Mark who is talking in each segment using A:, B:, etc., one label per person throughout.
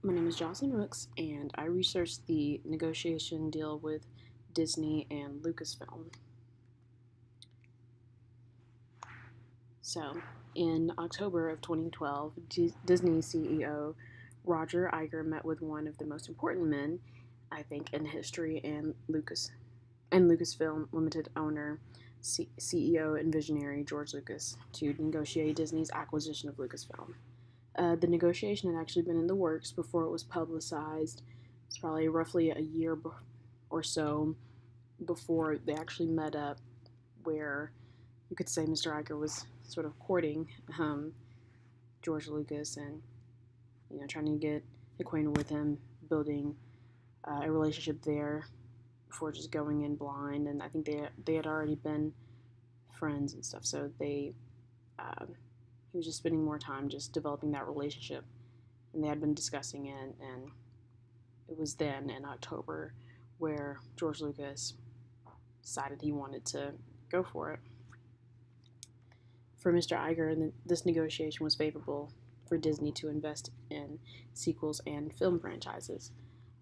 A: My name is Jocelyn Rooks, and I researched the negotiation deal with Disney and Lucasfilm. So, in October of 2012, Disney CEO Roger Iger met with one of the most important men, I think, in history, and Lucasfilm Limited owner, CEO, and visionary George Lucas to negotiate Disney's acquisition of Lucasfilm. The negotiation had actually been in the works before it was publicized. It's probably roughly a year or so before they actually met up, where you could say Mr. Iger was sort of courting George Lucas and trying to get acquainted with him, building a relationship there before just going in blind. And I think they had already been friends and stuff, so he was just spending more time just developing that relationship, and they had been discussing it, and it was then in October where George Lucas decided he wanted to go for it. For Mr. Iger, this negotiation was favorable for Disney to invest in sequels and film franchises.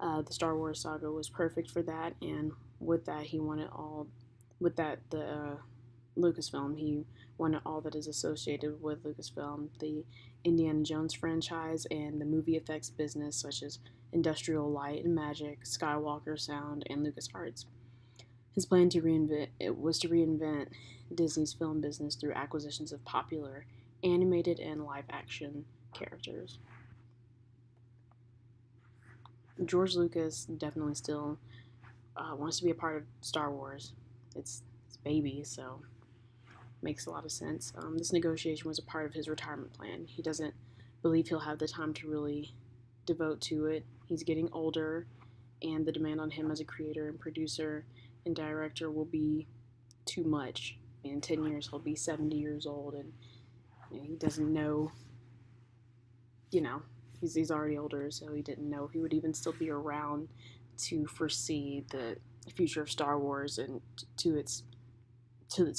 A: The Star Wars saga was perfect for that, and with that, he wanted all. With that, the Lucasfilm, he wanted all that is associated with Lucasfilm, the Indiana Jones franchise, and the movie effects business, such as Industrial Light and Magic, Skywalker Sound, and LucasArts. His plan was to reinvent Disney's film business through acquisitions of popular animated and live action characters. George Lucas definitely still wants to be a part of Star Wars. It's his baby, so makes a lot of sense. This negotiation was a part of his retirement plan. He doesn't believe he'll have the time to really devote to it. He's getting older, and the demand on him as a creator and producer and director will be too much. In 10 years, he'll be 70 years old, and he doesn't know, you know, he's already older, so he didn't know if he would even still be around to foresee the future of Star Wars and to its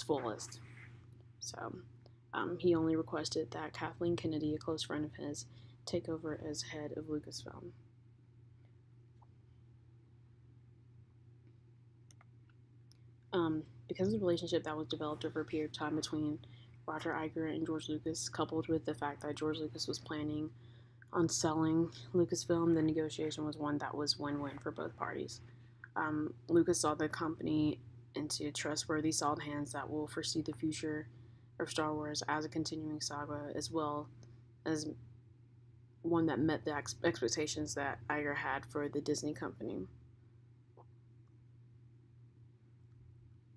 A: fullest. So he only requested that Kathleen Kennedy, a close friend of his, take over as head of Lucasfilm. Because of the relationship that was developed over a period of time between Roger Iger and George Lucas, coupled with the fact that George Lucas was planning on selling Lucasfilm, the negotiation was one that was win-win for both parties. Lucas saw the company into trustworthy, solid hands that will foresee the future of Star Wars as a continuing saga, as well as one that met the expectations that Iger had for the Disney company.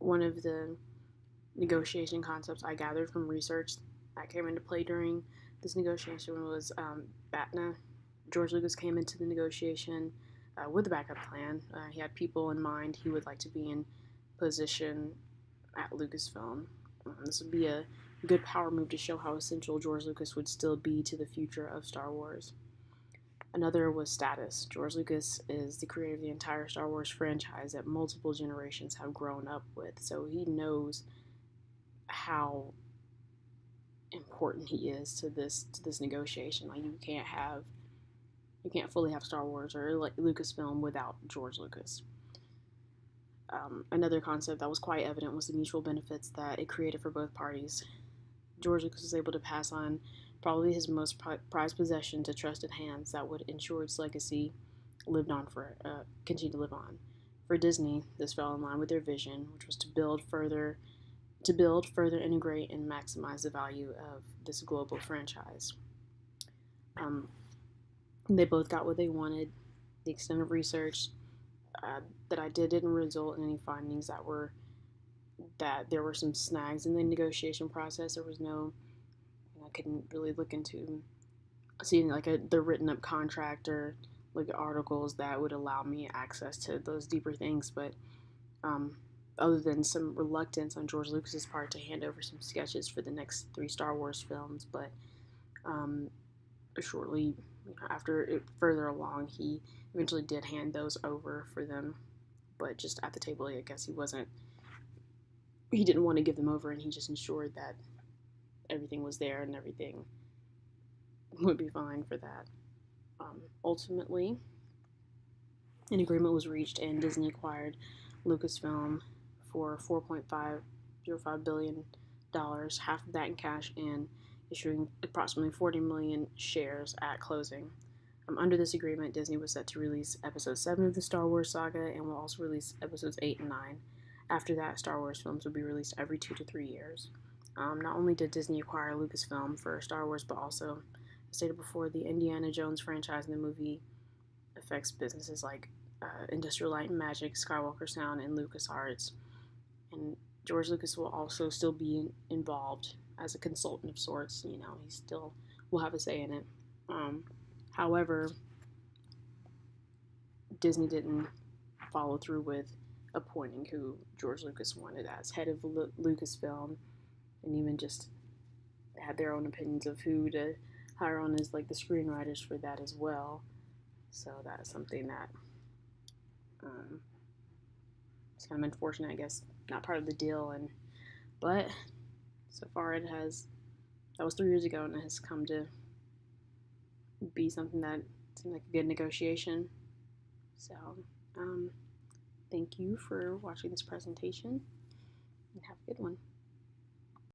A: One of the negotiation concepts I gathered from research that came into play during this negotiation was BATNA. George Lucas came into the negotiation with a backup plan. He had people in mind he would like to be in position at Lucasfilm. This would be a good power move to show how essential George Lucas would still be to the future of Star Wars. Another was status. George Lucas is the creator of the entire Star Wars franchise that multiple generations have grown up with, so he knows how important he is to this negotiation. Like you can't fully have Star Wars or like Lucasfilm without George Lucas. Another concept that was quite evident was the mutual benefits that it created for both parties. George Lucas was able to pass on probably his most prized possession to trusted hands that would ensure its legacy continue to live on. For Disney, this fell in line with their vision, which was to build, further integrate, and maximize the value of this global franchise. Um, they both got what they wanted. The extent of research that I did didn't result in any findings that there were some snags in the negotiation process. There was no, I couldn't really look into seeing like the written up contract or like articles that would allow me access to those deeper things. But other than some reluctance on George Lucas's part to hand over some sketches for the next 3 Star Wars films, but um, shortly after it further along, he eventually did hand those over for them. But just at the table, I guess he didn't want to give them over, and he just ensured that everything was there and everything would be fine for that. Ultimately, an agreement was reached, and Disney acquired Lucasfilm for $4.505 billion, half of that in cash, and issuing approximately 40 million shares at closing. Under this agreement, Disney was set to release Episode 7 of the Star Wars saga and will also release Episodes 8 and 9. After that, Star Wars films will be released every 2 to 3 years. Not only did Disney acquire Lucasfilm for Star Wars, but also, as stated before, the Indiana Jones franchise and the movie affects businesses like Industrial Light and Magic, Skywalker Sound, and LucasArts. And George Lucas will also still be involved as a consultant of sorts. He still will have a say in it. However, Disney didn't follow through with appointing who George Lucas wanted as head of Lucasfilm, and even just had their own opinions of who to hire on as like the screenwriters for that as well. So that is something that it's kind of unfortunate, I guess, not part of the deal. But so far that was 3 years ago, and it has come to be something that seemed like a good negotiation. So thank you for watching this presentation, and have a good one.